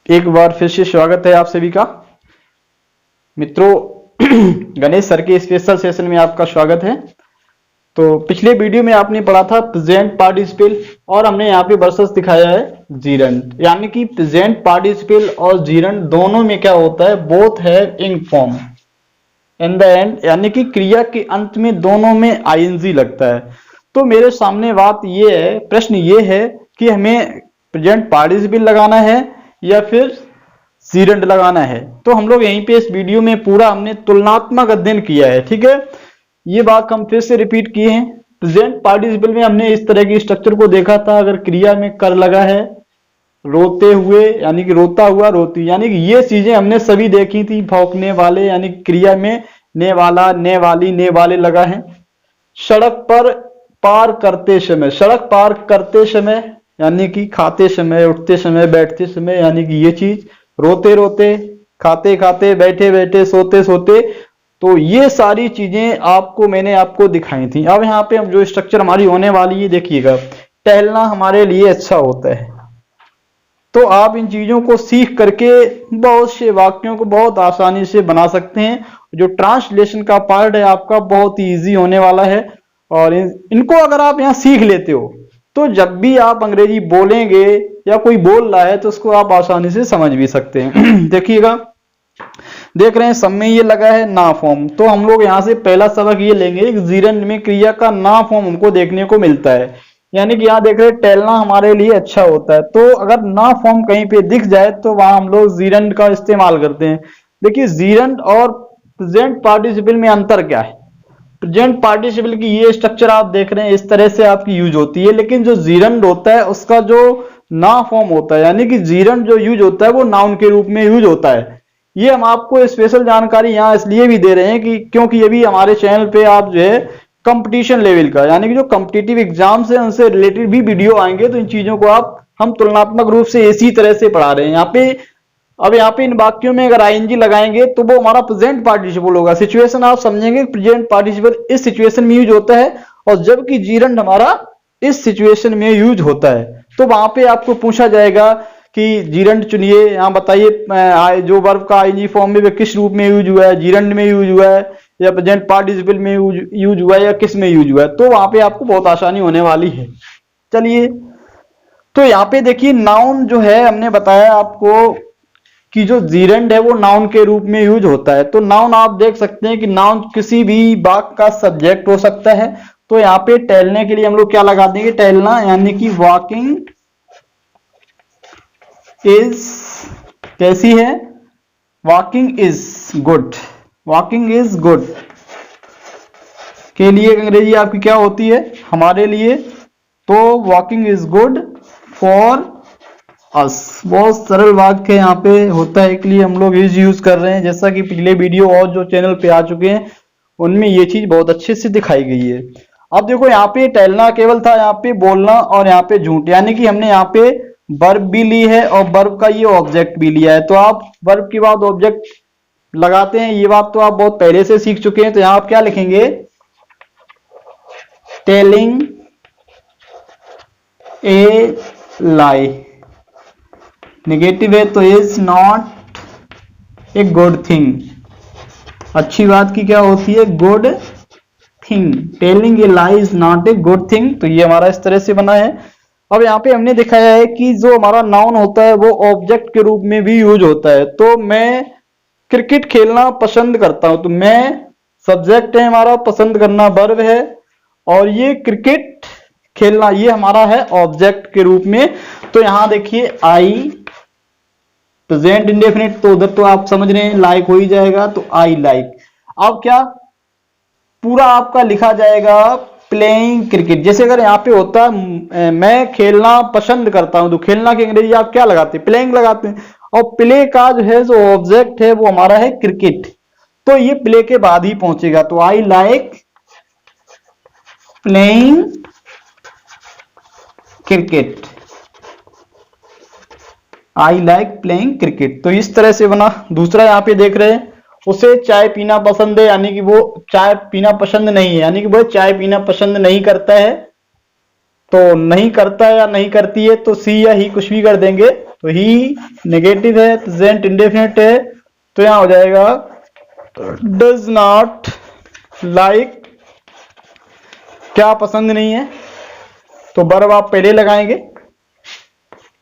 एक बार फिर से स्वागत है आप सभी का। मित्रों, गणेश सर के स्पेशल सेशन में आपका स्वागत है। तो पिछले वीडियो में आपने पढ़ा था प्रेजेंट पार्टिसिपल और हमने यहाँ पे वर्सेस दिखाया है जीरंड, यानी कि प्रेजेंट पार्टिसिपल और जीरंड दोनों में क्या होता है, बोथ है ing form in the end, यानी कि क्रिया के अंत में दोनों में ing लगता है। तो मेरे सामने बात ये है, प्रश्न ये है कि हमें प्रेजेंट पार्टिसिपल लगाना है या फिर जीरंड लगाना है। तो हम लोग यहीं पे इस वीडियो में पूरा हमने तुलनात्मक अध्ययन किया है, ठीक है। ये बात हम फिर से रिपीट किए हैं। प्रेजेंट पार्टिसिपल में हमने इस तरह की स्ट्रक्चर को देखा था, अगर क्रिया में कर लगा है, रोते हुए यानी कि रोता हुआ, रोती, यानी कि ये चीजें हमने सभी देखी थी। भौंकने वाले यानी क्रिया में ने वाला, ने वाली, ने वाले लगा है। सड़क पर पार करते समय, सड़क पार करते समय यानी कि खाते समय, उठते समय, बैठते समय, यानी कि ये चीज रोते रोते, खाते खाते, बैठे बैठे, सोते सोते। तो ये सारी चीजें मैंने आपको दिखाई थी। अब यहाँ पे हम जो स्ट्रक्चर हमारी होने वाली है, देखिएगा, टहलना हमारे लिए अच्छा होता है। तो आप इन चीजों को सीख करके बहुत से वाक्यों को बहुत आसानी से बना सकते हैं। जो ट्रांसलेशन का पार्ट है आपका बहुत ही ईजी होने वाला है, और इनको अगर आप यहाँ सीख लेते हो तो जब भी आप अंग्रेजी बोलेंगे या कोई बोल रहा है तो उसको आप आसानी से समझ भी सकते हैं। देखिएगा, देख रहे हैं सब में ये लगा है ना फॉर्म। तो हम लोग यहाँ से पहला सबक ये लेंगे कि जीरंड में क्रिया का ना फॉर्म हमको देखने को मिलता है। यानी कि यहाँ देख रहे हैं टहलना हमारे लिए अच्छा होता है। तो अगर ना फॉर्म कहीं पे दिख जाए तो वहां हम लोग जीरंड का इस्तेमाल करते हैं। देखिए, जीरंड और प्रेजेंट पार्टिसिपल में अंतर क्या है। प्रेजेंट पार्टिसिपल की ये स्ट्रक्चर आप देख रहे हैं, इस तरह से आपकी यूज होती है, लेकिन जो जीरंड होता है उसका जो ना फॉर्म होता है, यानी कि जीरंड जो यूज होता है वो नाउन के रूप में यूज होता है। ये हम आपको स्पेशल जानकारी यहाँ इसलिए भी दे रहे हैं कि क्योंकि ये भी हमारे चैनल पे आप जो है कंपटीशन लेवल का, यानी कि जो कॉम्पिटिटिव एग्जाम्स है उनसे रिलेटेड भी वीडियो आएंगे। तो इन चीजों को हम तुलनात्मक रूप से इसी तरह से पढ़ा रहे हैं यहाँ पे। अब यहाँ पे इन वाक्यों में अगर आईएनजी लगाएंगे तो वो हमारा प्रेजेंट पार्टिसिपल होगा। सिचुएशन आप समझेंगे, प्रेजेंट पार्टिसिपल इस सिचुएशन में यूज होता है, और जबकि जीरंड हमारा इस सिचुएशन में यूज होता है। तो वहां पे आपको पूछा जाएगा कि जीरंड चुनिए, यहाँ बताइए जो वर्ब का आईएनजी फॉर्म में किस रूप में यूज हुआ है, जीरंड में यूज हुआ है या प्रेजेंट पार्टिसिपल में यूज हुआ है या किस में यूज हुआ है। तो वहां पे आपको बहुत आसानी होने वाली है। चलिए, तो यहाँ पे देखिए नाउन जो है, हमने बताया आपको कि जो जीरंड है वो नाउन के रूप में यूज होता है। तो नाउन आप देख सकते हैं कि नाउन किसी भी वाक्य का सब्जेक्ट हो सकता है। तो यहाँ पे टहलने के लिए हम लोग क्या लगा देंगे, टहलना, यानी कि वॉकिंग इज कैसी है, walking is good. Walking is good के लिए अंग्रेजी आपकी क्या होती है हमारे लिए, तो walking is good for us. बहुत सरल वाक्य यहाँ पे होता है, इसलिए हम लोग इज यूज कर रहे हैं। जैसा कि पिछले वीडियो और जो चैनल पे आ चुके हैं उनमें ये चीज बहुत अच्छे से दिखाई गई है। अब देखो, यहाँ पे टहलना केवल था, यहाँ पे बोलना और यहाँ पे झूठ, यानी कि हमने यहाँ पे वर्ब भी ली है और वर्ब का ये ऑब्जेक्ट भी लिया है। तो आप वर्ब के बाद ऑब्जेक्ट लगाते हैं, ये बात तो आप बहुत पहले से सीख चुके हैं। तो यहाँ आप क्या लिखेंगे, टेलिंग ए लाई। नेगेटिव है तो is not a good thing. अच्छी बात की क्या होती है, good thing. Telling a lie is not a good thing. तो ये हमारा इस तरह से बना है। अब यहाँ पे हमने दिखाया है कि जो हमारा नाउन होता है वो ऑब्जेक्ट के रूप में भी यूज होता है। तो मैं क्रिकेट खेलना पसंद करता हूं, तो मैं सब्जेक्ट है हमारा, पसंद करना वर्ब है, और ये क्रिकेट खेलना ये हमारा है ऑब्जेक्ट के रूप में। तो यहां देखिए आई प्रेजेंट इंडेफिनिट, तो उधर तो आप समझ रहे हैं लाइक हो ही जाएगा, तो आई लाइक। अब क्या पूरा आपका लिखा जाएगा, प्लेइंग क्रिकेट। जैसे अगर यहाँ पे होता मैं खेलना पसंद करता हूं, तो खेलना की अंग्रेजी आप क्या लगाते हैं, प्लेइंग लगाते हैं। और प्ले का जो है जो ऑब्जेक्ट है वो हमारा है क्रिकेट, तो ये प्ले के बाद ही पहुंचेगा। तो I like playing cricket, I like playing cricket. तो इस तरह से बना। दूसरा यहाँ पे देख रहे हैं, उसे चाय पीना पसंद है, यानी कि वो चाय पीना पसंद नहीं है, यानी कि वो चाय पीना पसंद नहीं करता है। तो नहीं करता है या नहीं करती है, तो सी या ही कुछ भी कर देंगे। तो ही नेगेटिव है, प्रेजेंट इंडेफिनिट है, तो यहां हो जाएगा डज नॉट लाइक, क्या पसंद नहीं है, तो वर्ब आप पहले लगाएंगे।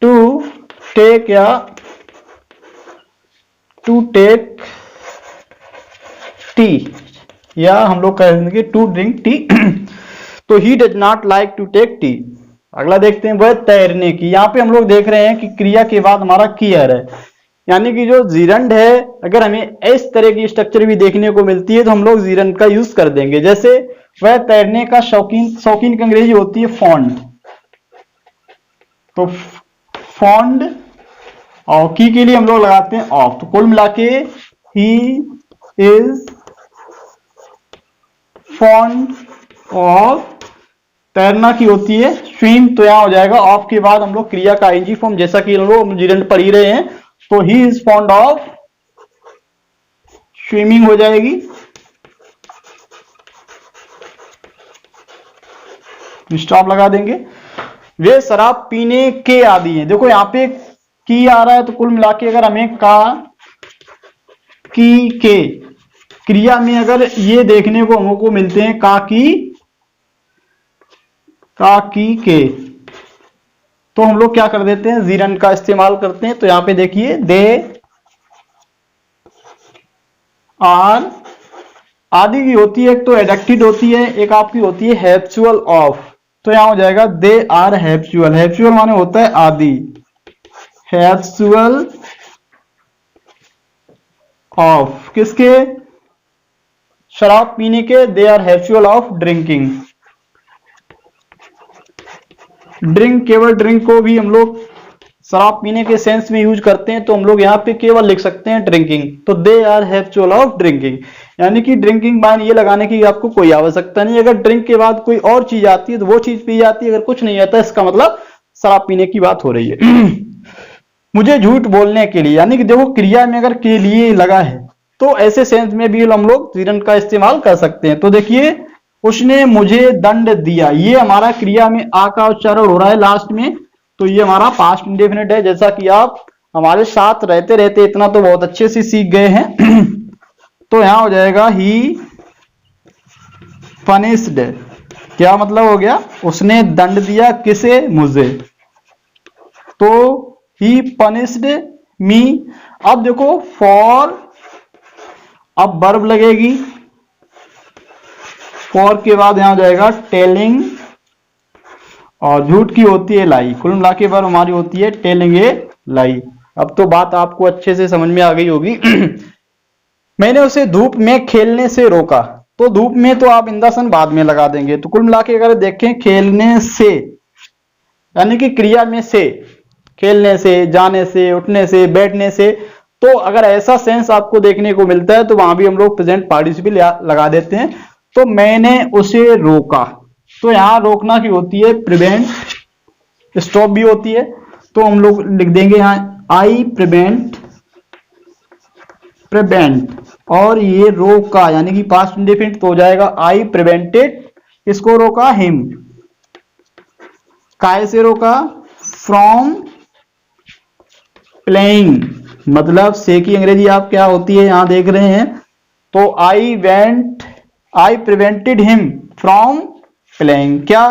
टू टेक या टू टेक टी, या हम लोग कह देंगे टू ड्रिंक टी। तो he does not like to take tea. अगला देखते हैं वह तैरने की। यहाँ पे हम लोग देख रहे हैं कि क्रिया के बाद हमारा कियर है, यानी कि जो जीरंड है, अगर हमें इस तरह की स्ट्रक्चर भी देखने को मिलती है तो हम लोग जीरंड का यूज कर देंगे। जैसे वह तैरने का शौकीन, शौकीन की अंग्रेजी होती है फॉन्ड, तो फॉन्ड और की के लिए हम लोग लगाते हैं ऑफ। तो कुल मिला के ही इज फॉन्ड ऑफ, तैरना की होती है स्विम, तो यहां हो जाएगा ऑफ के बाद हम लोग क्रिया का आईएनजी फॉर्म, जैसा कि हम लोग जीरंड पढ़ ही रहे हैं, तो he is fond of swimming हो जाएगी। स्टॉप लगा देंगे। वे शराब पीने के आदी हैं। देखो यहां पे की आ रहा है, तो कुल मिला के अगर हमें का की के क्रिया में अगर ये देखने को हमको मिलते हैं का की के, तो हम लोग क्या कर देते हैं, जीरंड का इस्तेमाल करते हैं। तो यहां पे देखिए दे आर, आदि की होती है, एक तो एडक्टेड होती है, एक आपकी होती है हैप्चुअल ऑफ। तो यहां हो जाएगा दे आर हैप्चुअल, हैप्चुअल माने होता है आदि, हैप्चुअल ऑफ किसके, शराब पीने के, they are habitual of drinking. Drink, केवल ड्रिंक को भी हम लोग शराब पीने के सेंस में यूज करते हैं, तो हम लोग यहाँ पे केवल लिख सकते हैं ड्रिंकिंग। तो they are habitual of drinking, यानी कि ड्रिंकिंग बाय ये लगाने की आपको कोई आवश्यकता नहीं। अगर ड्रिंक के बाद कोई और चीज आती है तो वो चीज पी जाती है, अगर कुछ नहीं आता इसका मतलब शराब पीने की बात हो रही है। मुझे झूठ बोलने के लिए, यानी कि देखो क्रिया में अगर के लिए लगा है तो ऐसे सेंस में भी हम लोग जीरंड का इस्तेमाल कर सकते हैं। तो देखिए उसने मुझे दंड दिया, ये हमारा क्रिया में आ का उच्चारण हो रहा है लास्ट में, तो ये हमारा पास्ट इंडेफिनिट है, जैसा कि आप हमारे साथ रहते रहते इतना तो बहुत अच्छे से सीख गए हैं। तो यहां हो जाएगा ही पनिश्ड, क्या मतलब हो गया, उसने दंड दिया किसे, मुझे। तो ही पनिश्ड मी। अब देखो फॉर, अब वर्ब लगेगी, फॉर के बाद यहां हो जाएगा टेलिंग, और झूठ की होती है लाई। कुल मिला के वर्ब हमारी होती है टेलिंग ए लाई। अब तो बात आपको अच्छे से समझ में आ गई होगी। मैंने उसे धूप में खेलने से रोका, तो धूप में तो आप इंदासन बाद में लगा देंगे। तो कुल मिला के अगर देखें खेलने से, यानी कि क्रिया में से, खेलने से, जाने से, उठने से, बैठने से, तो अगर ऐसा सेंस आपको देखने को मिलता है तो वहां भी हम लोग प्रेजेंट पार्टिसिपल लगा देते हैं। तो मैंने उसे रोका, तो यहां रोकना की होती है प्रिवेंट, स्टॉप भी होती है, तो हम लोग लिख देंगे यहां आई प्रिवेंट, और ये रोका यानी कि पास्ट इंडेफिनिट तो हो जाएगा आई प्रिवेंटेड, इसको रोका हिम, काय से रोका, फ्रॉम प्लेइंग, मतलब से की अंग्रेजी आप क्या होती है यहां देख रहे हैं। तो आई प्रिवेंटेड हिम फ्रॉम प्लेइंग, क्या,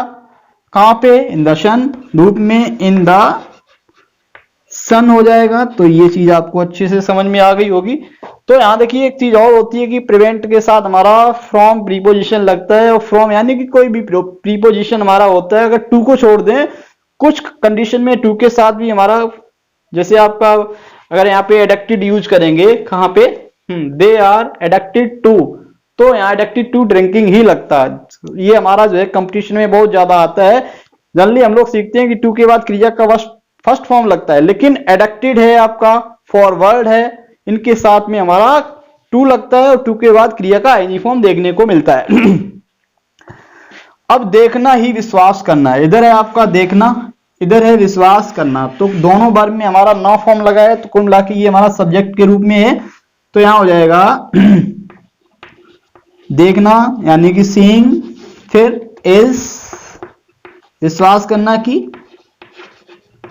कहां पे, इन द सन, धूप में, इन द सन हो जाएगा। तो ये चीज आपको अच्छे से समझ में आ गई होगी। तो यहां देखिए एक चीज और होती है कि प्रिवेंट के साथ हमारा फ्रॉम प्रीपोजिशन लगता है, और फ्रॉम यानी कि कोई भी प्रीपोजिशन हमारा होता है, अगर टू को छोड़ दें, कुछ कंडीशन में टू के साथ भी हमारा, जैसे आपका अगर यहाँ पे एडक्टेड यूज करेंगे, कहां पे, दे आर एडक्टेड टू, तो यहाँ एडक्टेड टू ड्रिंकिंग ही लगता है। ये हमारा जो है कंपटीशन में बहुत ज्यादा आता है। जनरली हम लोग सीखते हैं कि टू के बाद क्रिया का फर्स्ट फॉर्म लगता है, लेकिन एडक्टेड है आपका, फॉरवर्ड है, इनके साथ में हमारा टू लगता है, और टू के बाद क्रिया का आईएनजी फॉर्म देखने को मिलता है। अब देखना ही विश्वास करना है, इधर है आपका देखना, इधर है विश्वास करना, तो दोनों बार में हमारा नौ फॉर्म लगा है, तो कुल मिला के ये हमारा सब्जेक्ट के रूप में है। तो यहां हो जाएगा देखना यानी कि सीइंग, फिर इज विश्वास करना की,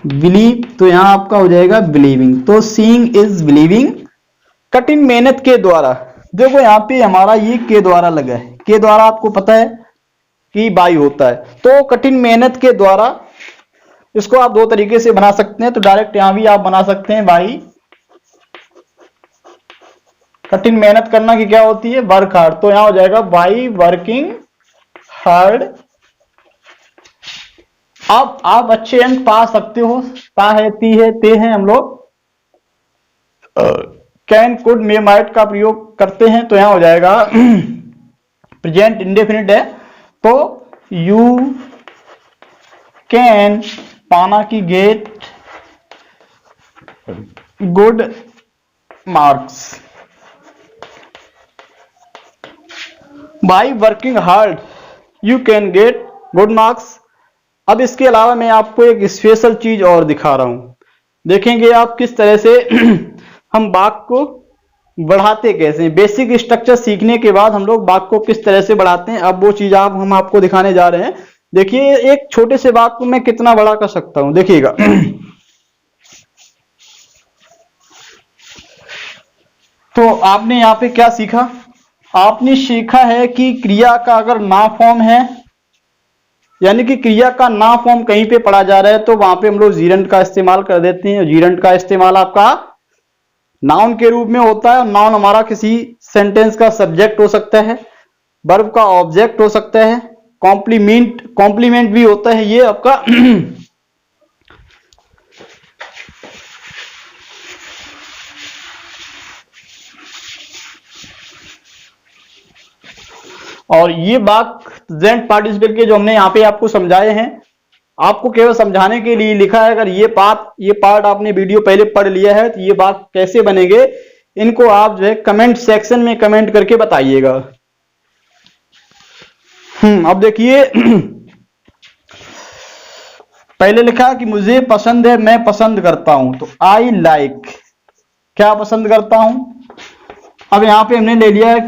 बिलीव, तो यहां आपका हो जाएगा बिलीविंग। तो सीइंग इज बिलीविंग। कठिन मेहनत के द्वारा, देखो यहाँ पे हमारा ये के द्वारा लगा है, के द्वारा आपको पता है कि बाई होता है, तो कठिन मेहनत के द्वारा इसको आप दो तरीके से बना सकते हैं। तो डायरेक्ट यहां भी आप बना सकते हैं बाई, कठिन मेहनत करना की क्या होती है, वर्क हार्ड, तो यहां हो जाएगा बाई वर्किंग हार्ड। अब आप अच्छे अंक पा सकते हो, ता है, ती है, ते हैं हम लोग कैन कुड मे माइट का प्रयोग करते हैं, तो यहां हो जाएगा प्रेजेंट इंडेफिनिट है, तो यू कैन पाना की get good marks by working hard you can get good marks. अब इसके अलावा मैं आपको एक स्पेशल चीज और दिखा रहा हूं, देखेंगे आप किस तरह से हम वाक्य को बढ़ाते कैसे हैं। बेसिक स्ट्रक्चर सीखने के बाद हम लोग वाक्य को किस तरह से बढ़ाते हैं, अब वो चीज हम आपको दिखाने जा रहे हैं। देखिए एक छोटे से वाक्य को मैं कितना बड़ा कर सकता हूं, देखिएगा। तो आपने यहां पे क्या सीखा, आपने सीखा है कि क्रिया का अगर ना फॉर्म है, यानी कि क्रिया का ना फॉर्म कहीं पे पढ़ा जा रहा है, तो वहां पे हम लोग जीरंट का इस्तेमाल कर देते हैं। जीरंट का इस्तेमाल आपका नाउन के रूप में होता है। नाउन हमारा किसी सेंटेंस का सब्जेक्ट हो सकता है, वर्ब का ऑब्जेक्ट हो सकता है, कॉम्प्लीमेंट भी होता है ये आपका। और ये बात प्रेजेंट पार्टिसिपल के जो हमने यहाँ पे आपको समझाए हैं, आपको केवल समझाने के लिए लिखा है। अगर ये पार्ट आपने वीडियो पहले पढ़ लिया है तो ये बात कैसे बनेंगे, इनको आप जो है कमेंट सेक्शन में कमेंट करके बताइएगा। अब देखिए पहले लिखा कि मुझे पसंद है, मैं पसंद करता हूं, तो आई लाइक, क्या पसंद करता हूं। अब यहां पे हमने ले लिया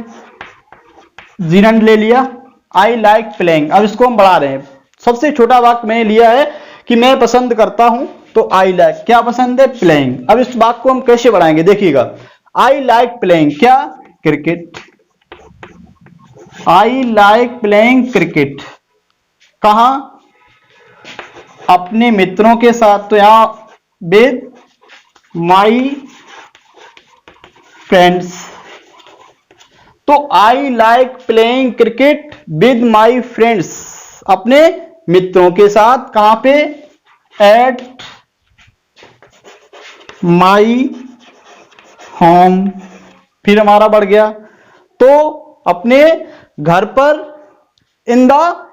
जीरंड ले लिया, आई लाइक प्लेइंग। अब इसको हम बढ़ा रहे हैं, सबसे छोटा वाक्य मैंने लिया है कि मैं पसंद करता हूं, तो आई लाइक, क्या पसंद है, प्लेइंग। अब इस वाक्य को हम कैसे बढ़ाएंगे, देखिएगा, आई लाइक प्लेइंग, क्या, क्रिकेट। आई लाइक प्लेइंग क्रिकेट, कहां, अपने मित्रों के साथ, तो यहां विद माई फ्रेंड्स। तो I like playing cricket with my friends, अपने मित्रों के साथ, कहां पे, एट माई होम। फिर हमारा बढ़ गया, तो अपने घर पर, इन द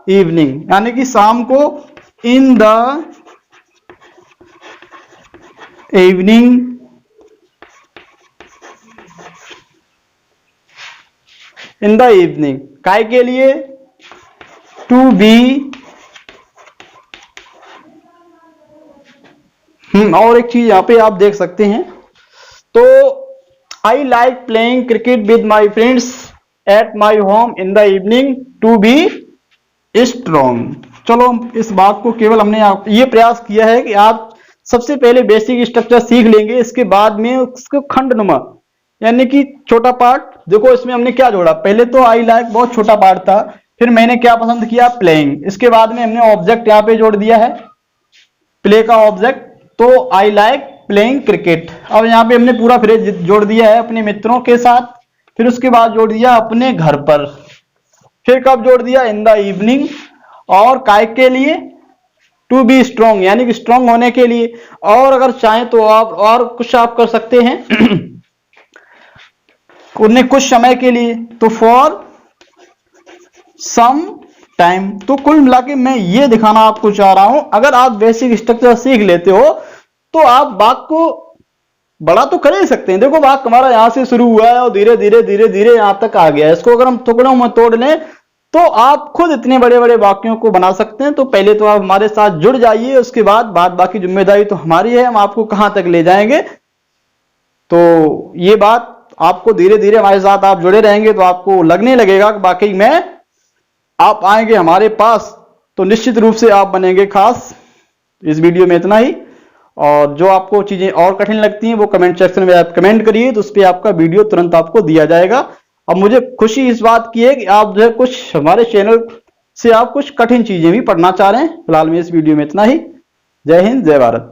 इवनिंग, यानी कि शाम को, इन the evening. In the evening, काय के लिए, टू बी। और एक चीज यहां पे आप देख सकते हैं, तो I like playing cricket with my friends at my home in the evening to be strong. चलो इस बात को केवल हमने ये प्रयास किया है कि आप सबसे पहले बेसिक स्ट्रक्चर सीख लेंगे, इसके बाद में उसको खंडनुमा, यानी कि छोटा पार्ट। देखो इसमें हमने क्या जोड़ा, पहले तो आई लाइक बहुत छोटा पार्ट था, फिर मैंने क्या पसंद किया, प्लेइंग। इसके बाद में हमने ऑब्जेक्ट यहां पे जोड़ दिया है, प्ले का ऑब्जेक्ट, तो आई लाइक प्लेइंग क्रिकेट। अब यहां पे हमने पूरा फ्रेज जोड़ दिया है, अपने मित्रों के साथ, फिर उसके बाद जोड़ दिया अपने घर पर, फिर कब जोड़ दिया, इन द इवनिंग, और काय के लिए, टू बी स्ट्रॉन्ग, यानी कि स्ट्रॉन्ग होने के लिए। और अगर चाहें तो आप और कुछ आप कर सकते हैं उन्हें कुछ समय के लिए, तो फॉर सम टाइम। तो कुल मिला के मैं ये दिखाना आपको चाह रहा हूं, अगर आप बेसिक स्ट्रक्चर सीख लेते हो तो आप वाक्य को बड़ा तो कर ही सकते हैं। देखो वाक्य हमारा यहां से शुरू हुआ है और धीरे धीरे धीरे धीरे यहां तक आ गया है, इसको अगर हम टुकड़ों में तोड़ लें तो आप खुद इतने बड़े बड़े वाक्यों को बना सकते हैं। तो पहले तो आप हमारे साथ जुड़ जाइए, उसके बाद बाकी जिम्मेदारी तो हमारी है, हम आपको कहां तक ले जाएंगे। तो ये बात आपको धीरे धीरे हमारे साथ आप जुड़े रहेंगे तो आपको लगने लगेगा कि वाकई में आप आएंगे हमारे पास तो निश्चित रूप से आप बनेंगे खास। इस वीडियो में इतना ही, और जो आपको चीजें और कठिन लगती हैं वो कमेंट सेक्शन में आप कमेंट करिए, तो उस पर आपका वीडियो तुरंत आपको दिया जाएगा। अब मुझे खुशी इस बात की है कि आप जो है कुछ हमारे चैनल से आप कुछ कठिन चीजें भी पढ़ना चाह रहे हैं। फिलहाल में इस वीडियो में इतना ही। जय हिंद, जय भारत।